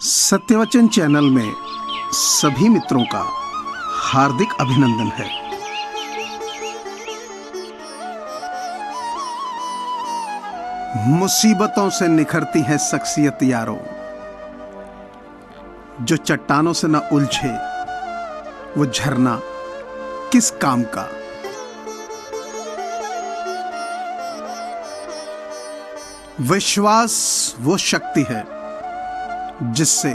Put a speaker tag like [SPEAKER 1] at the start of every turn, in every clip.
[SPEAKER 1] सत्यवचन channel में सभी मित्रों का हार्दिक अभिनंदन है। मुसीबतों से निखरती है शख्सियत यारों, जो चट्टानों से न उलझे वो झरना किस काम का। विश्वास वो शक्ति है जिससे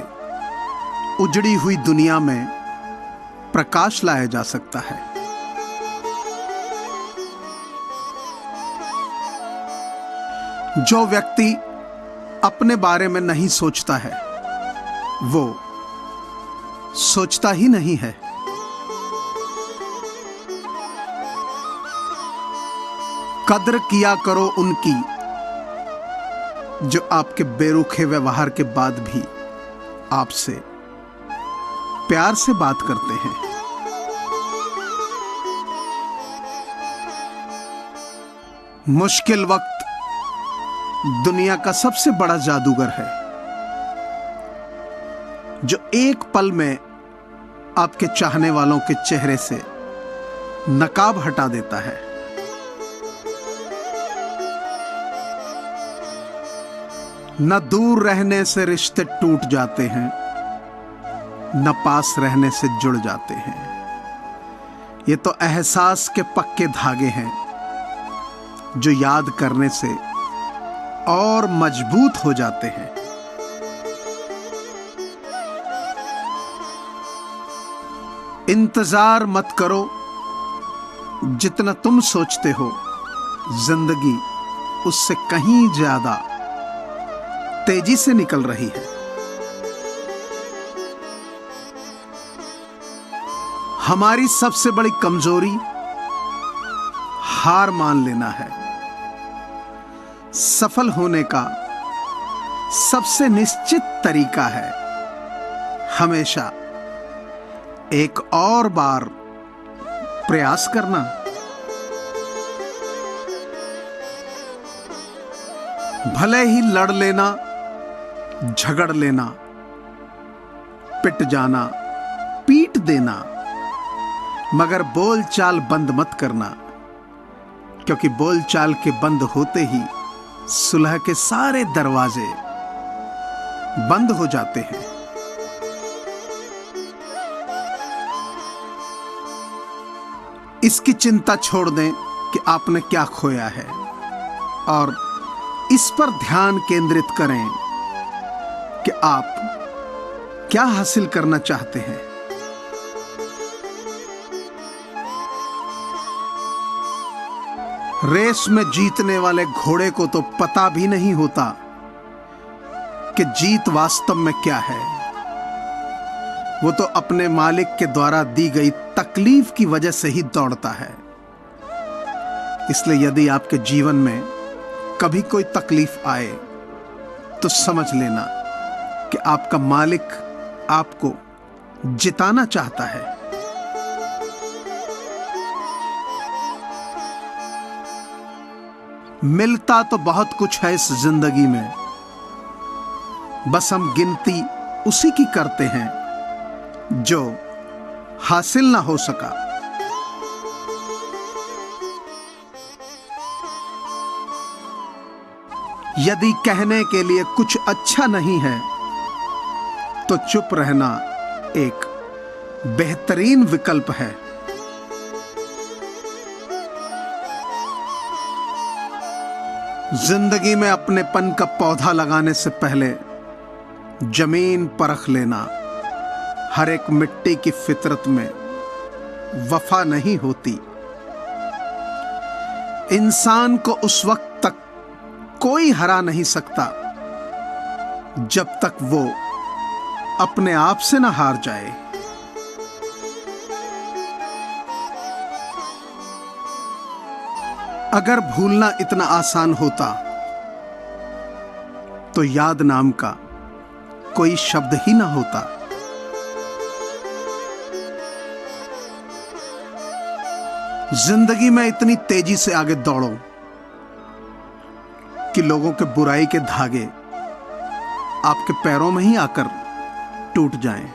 [SPEAKER 1] उजड़ी हुई दुनिया में प्रकाश लाया जा सकता है। जो व्यक्ति अपने बारे में नहीं सोचता है वो सोचता ही नहीं है। कद्र किया करो उनकी जो आपके बेरुखे व्यवहार के बाद भी आपसे प्यार से बात करते हैं। मुश्किल वक्त दुनिया का सबसे बड़ा जादूगर है, जो एक पल में आपके चाहने वालों के चेहरे से नकाब हटा देता है। न दूर रहने से रिश्ते टूट जाते हैं, न पास रहने से जुड़ जाते हैं। ये तो एहसास के पक्के धागे हैं जो याद करने से और मजबूत हो जाते हैं। इंतजार मत करो, जितना तुम सोचते हो जिंदगी उससे कहीं ज्यादा तेजी से निकल रही है। हमारी सबसे बड़ी कमजोरी हार मान लेना है। सफल होने का सबसे निश्चित तरीका है हमेशा एक और बार प्रयास करना। भले ही लड़ लेना, झगड़ लेना, पिट जाना, पीट देना, मगर बोलचाल बंद मत करना, क्योंकि बोलचाल के बंद होते ही सुलह के सारे दरवाजे बंद हो जाते हैं। इसकी चिंता छोड़ दें कि आपने क्या खोया है और इस पर ध्यान केंद्रित करें कि आप क्या हासिल करना चाहते हैं। रेस में जीतने वाले घोड़े को तो पता भी नहीं होता कि जीत वास्तव में क्या है। वो तो अपने मालिक के द्वारा दी गई तकलीफ की वजह से ही दौड़ता है। इसलिए यदि आपके जीवन में कभी कोई तकलीफ आए तो समझ लेना कि आपका मालिक आपको जिताना चाहता है। मिलता तो बहुत कुछ है इस जिंदगी में, बस हम गिनती उसी की करते हैं जो हासिल ना हो सका। यदि कहने के लिए कुछ अच्छा नहीं है तो चुप रहना एक बेहतरीन विकल्प है। जिंदगी में अपनेपन का पौधा लगाने से पहले जमीन परख लेना। हर एक मिट्टी की फितरत में वफा नहीं होती। इंसान को उस वक्त तक कोई हरा नहीं सकता जब तक वो अपने आप से ना हार जाए। अगर भूलना इतना आसान होता तो याद नाम का कोई शब्द ही ना होता। जिंदगी में इतनी तेजी से आगे दौड़ो कि लोगों के बुराई के धागे आपके पैरों में ही आकर टूट जाएं।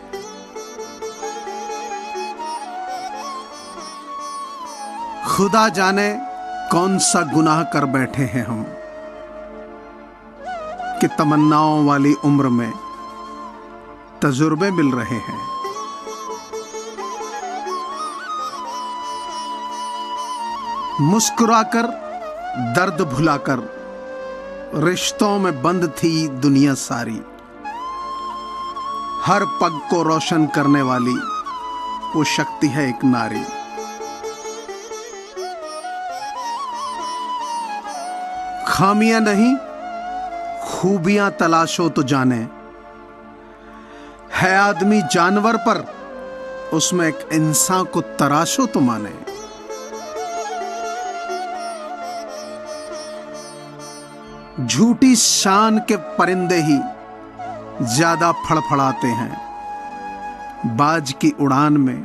[SPEAKER 1] खुदा जाने कौन सा गुनाह कर बैठे हैं हम कि तमन्नाओं वाली उम्र में तजुर्बे मिल रहे हैं। मुस्कुराकर दर्द भुलाकर रिश्तों में बंद थी दुनिया सारी। हर पग को रोशन करने वाली वो शक्ति है एक नारी। खामियां नहीं खूबियां तलाशो तो जाने, है आदमी जानवर पर उसमें एक इंसान को तराशो तो माने। झूठी शान के परिंदे ही ज्यादा फड़फड़ाते हैं, बाज की उड़ान में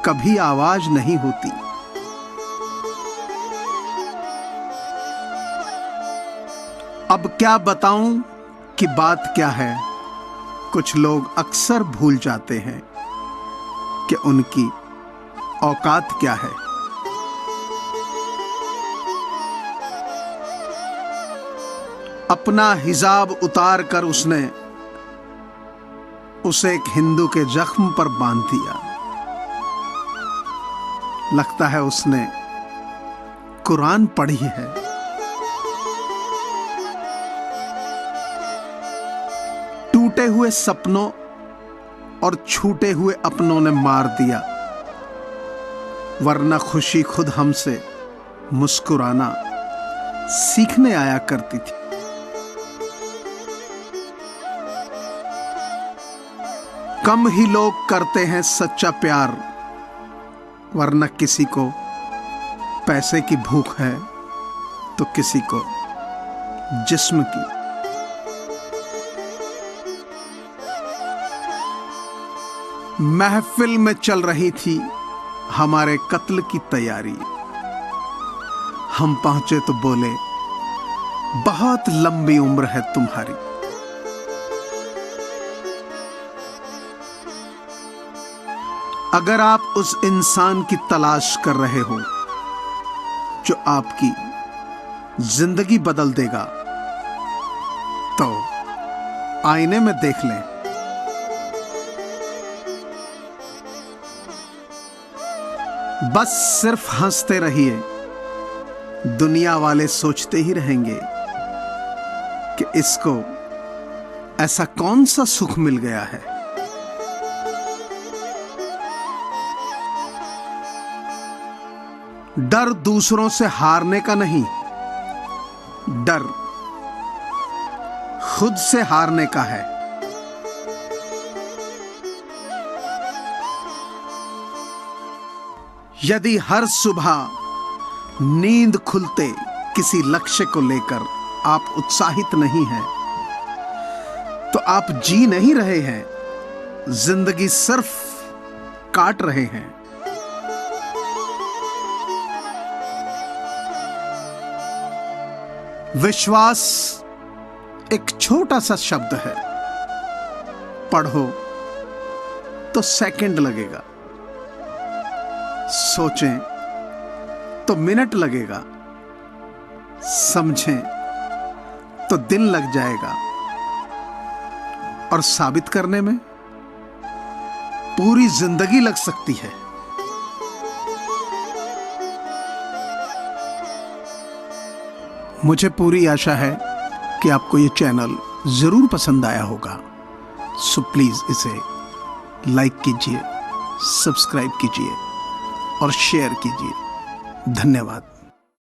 [SPEAKER 1] कभी आवाज नहीं होती। अब क्या बताऊं कि बात क्या है, कुछ लोग अक्सर भूल जाते हैं कि उनकी औकात क्या है। अपना हिजाब उतार कर उसने उसे एक हिंदू के जख्म पर बांध दिया। लगता है उसने कुरान पढ़ी है। टूटे हुए सपनों और छूटे हुए अपनों ने मार दिया, वरना खुशी खुद हमसे मुस्कुराना सीखने आया करती थी। कम ही लोग करते हैं सच्चा प्यार, वरना किसी को पैसे की भूख है तो किसी को जिस्म की। महफिल में चल रही थी हमारे कत्ल की तैयारी। हम पहुंचे तो बोले बहुत लंबी उम्र है तुम्हारी। अगर आप उस इंसान की तलाश कर रहे हो जो आपकी जिंदगी बदल देगा, तो आईने में देख लें। बस सिर्फ हंसते रहिए, दुनिया वाले सोचते ही रहेंगे कि इसको ऐसा कौन सा सुख मिल गया है। डर दूसरों से हारने का नहीं, डर खुद से हारने का है। यदि हर सुबह नींद खुलते किसी लक्ष्य को लेकर आप उत्साहित नहीं हैं, तो आप जी नहीं रहे हैं, जिंदगी सिर्फ काट रहे हैं। विश्वास एक छोटा सा शब्द है, पढ़ो तो सेकंड लगेगा, सोचें तो मिनट लगेगा, समझें तो दिन लग जाएगा, और साबित करने में पूरी जिंदगी लग सकती है। मुझे पूरी आशा है कि आपको ये चैनल जरूर पसंद आया होगा। सो प्लीज इसे लाइक कीजिए, सब्सक्राइब कीजिए और शेयर कीजिए। धन्यवाद।